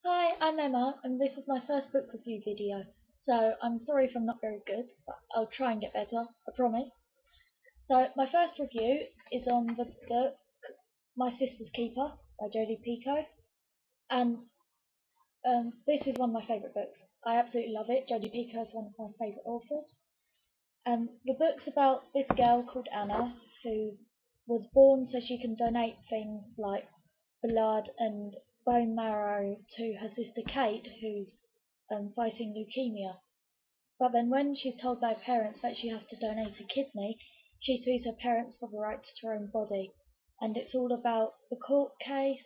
Hi, I'm Emma, and this is my first book review video. So I'm sorry if I'm not very good, but I'll try and get better, I promise. So my first review is on the book My Sister's Keeper by Jodi Picoult, and this is one of my favourite books. I absolutely love it. Jodi Picoult is one of my favourite authors. And the book's about this girl called Anna who was born so she can donate things like blood and bone marrow to her sister Kate, who's fighting leukemia. But then when she's told by her parents that she has to donate a kidney, she sues her parents for the rights to her own body. And it's all about the court case,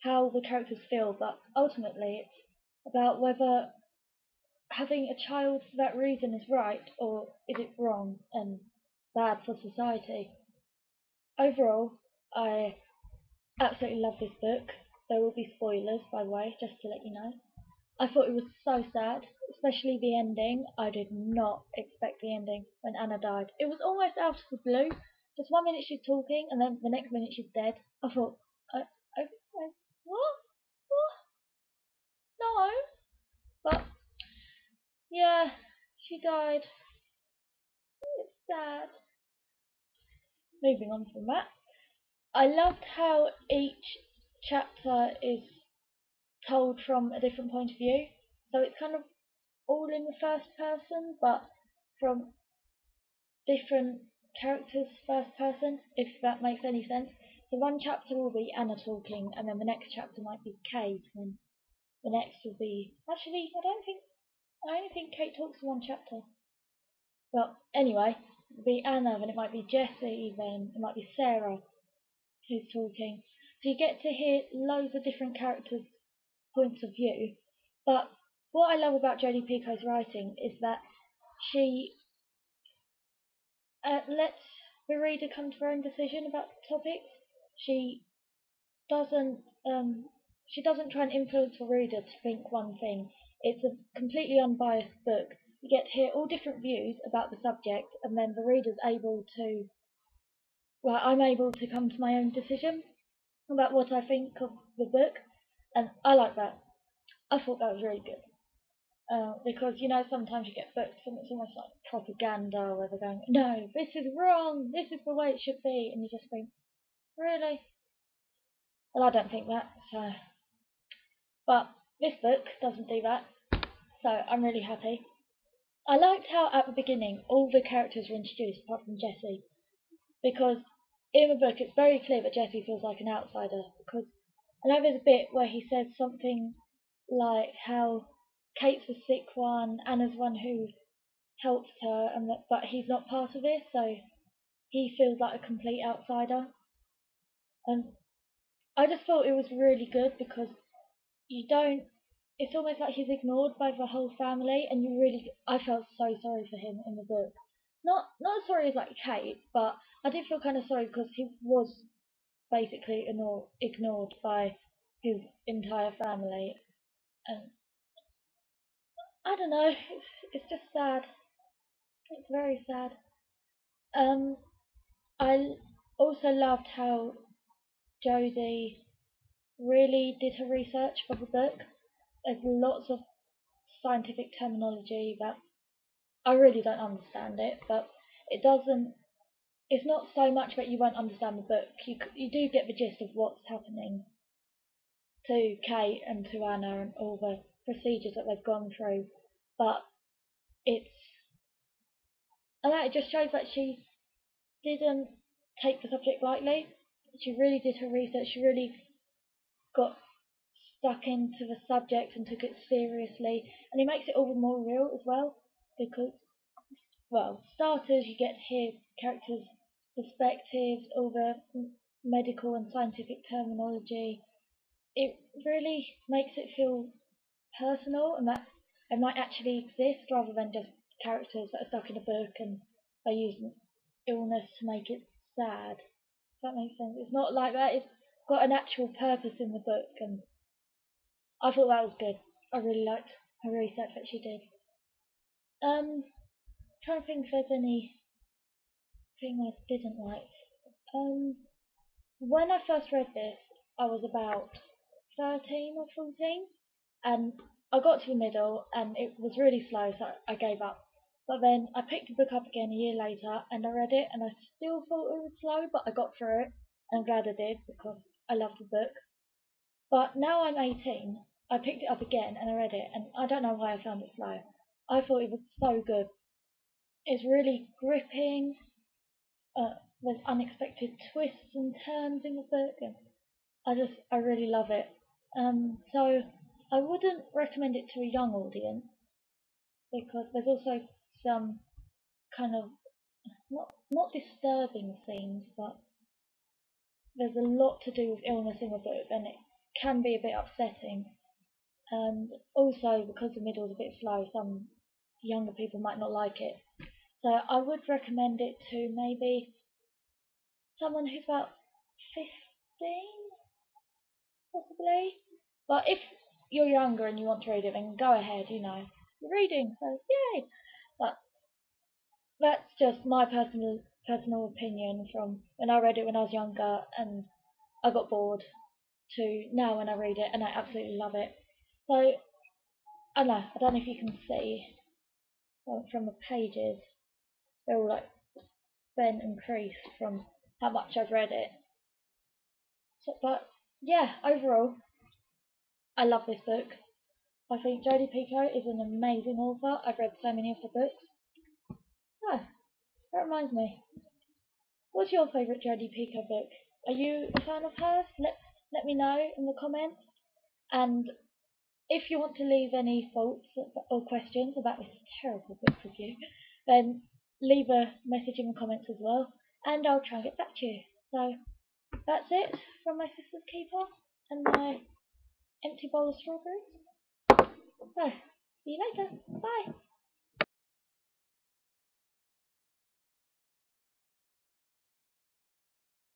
how the characters feel, but ultimately it's about whether having a child for that reason is right or is it wrong and bad for society. Overall, I absolutely love this book. There will be spoilers, by the way, just to let you know. I thought it was so sad, especially the ending. I did not expect the ending when Anna died. It was almost out of the blue. Just 1 minute she's talking, and then the next minute she's dead. I thought, what? What? No. But yeah, she died. It's sad. Moving on from that, I loved how each chapter is told from a different point of view. So it's kind of all in the first person, but from different characters first person, if that makes any sense. So one chapter will be Anna talking, and then the next chapter might be Kate, and the next will be actually I only think Kate talks in one chapter. But anyway, it'll be Anna, then it might be Jessie, then it might be Sarah who's talking. So you get to hear loads of different characters' points of view. But what I love about Jodi Picoult's writing is that she lets the reader come to her own decision about topics. She doesn't um, she doesn't try and influence the reader to think one thing. It's a completely unbiased book. You get to hear all different views about the subject, and then the reader's able to, well, I'm able to come to my own decision about what I think of the book, and I like that. I thought that was really good. Because sometimes you get books and it's almost like propaganda where they're going, no, this is wrong, this is the way it should be, and you just think, really? Well, I don't think that. So, but this book doesn't do that, so I'm really happy. I liked how at the beginning all the characters were introduced apart from Jessie, because in the book it's very clear that Jessie feels like an outsider. Because I know there's a bit where he says something like how Kate's the sick one, Anna's one who helps her, and but he's not part of this, so he feels like a complete outsider. And I just thought it was really good because you don't. It's almost like he's ignored by the whole family, and I felt so sorry for him in the book. Not as sorry as like Kate, but I did feel kind of sorry because he was basically ignored by his entire family, and I don't know. It's just sad. It's very sad. Um, I also loved how Jodi really did her research for the book. There's lots of scientific terminology that I really don't understand it, but it doesn't. It's not so much that you won't understand the book. You do get the gist of what's happening to Kate and to Anna and all the procedures that they've gone through, but it's and that it just shows that she didn't take the subject lightly. She really did her research. She really got stuck into the subject and took it seriously, and it makes it all the more real as well because, well, starters, you get to hear characters' perspectives, all the medical and scientific terminology. It really makes it feel personal and that it might actually exist rather than just characters that are stuck in a book and they use illness to make it sad. If that makes sense. It's not like that. It's got an actual purpose in the book, and I thought that was good. I really liked her research that she did. Trying to think if there's anything I didn't like. Um, when I first read this, I was about 13 or 14, and I got to the middle and it was really slow, so I gave up. But then I picked the book up again a year later and I read it, and I still thought it was slow, but I got through it. I'm glad I did because I love the book. But now I'm 18, I picked it up again and I read it, and I don't know why I found it slow. I thought it was so good. It's really gripping. There's unexpected twists and turns in the book, and I really love it. So I wouldn't recommend it to a young audience because there's also some kind of not disturbing scenes, but there's a lot to do with illness in the book, and it can be a bit upsetting. And also because the middle is a bit slow, some younger people might not like it. So I would recommend it to maybe someone who's about 15, possibly. But if you're younger and you want to read it, then go ahead. You're reading, so yay. But that's just my personal opinion from when I read it when I was younger and I got bored to now when I read it and I absolutely love it. So I don't know if you can see from the pages, they're all like bent and creased from how much I've read it. So, but yeah, overall, I love this book. I think Jodi Picoult is an amazing author. I've read so many of her books. Oh, that reminds me. What's your favourite Jodi Picoult book? Are you a fan of hers? Let me know in the comments. And if you want to leave any thoughts or questions about this terrible book review, then leave a message in the comments as well, and I'll try and get back to you. So that's it from my sister's keeper and my empty bowl of strawberries. So, see you later. Bye.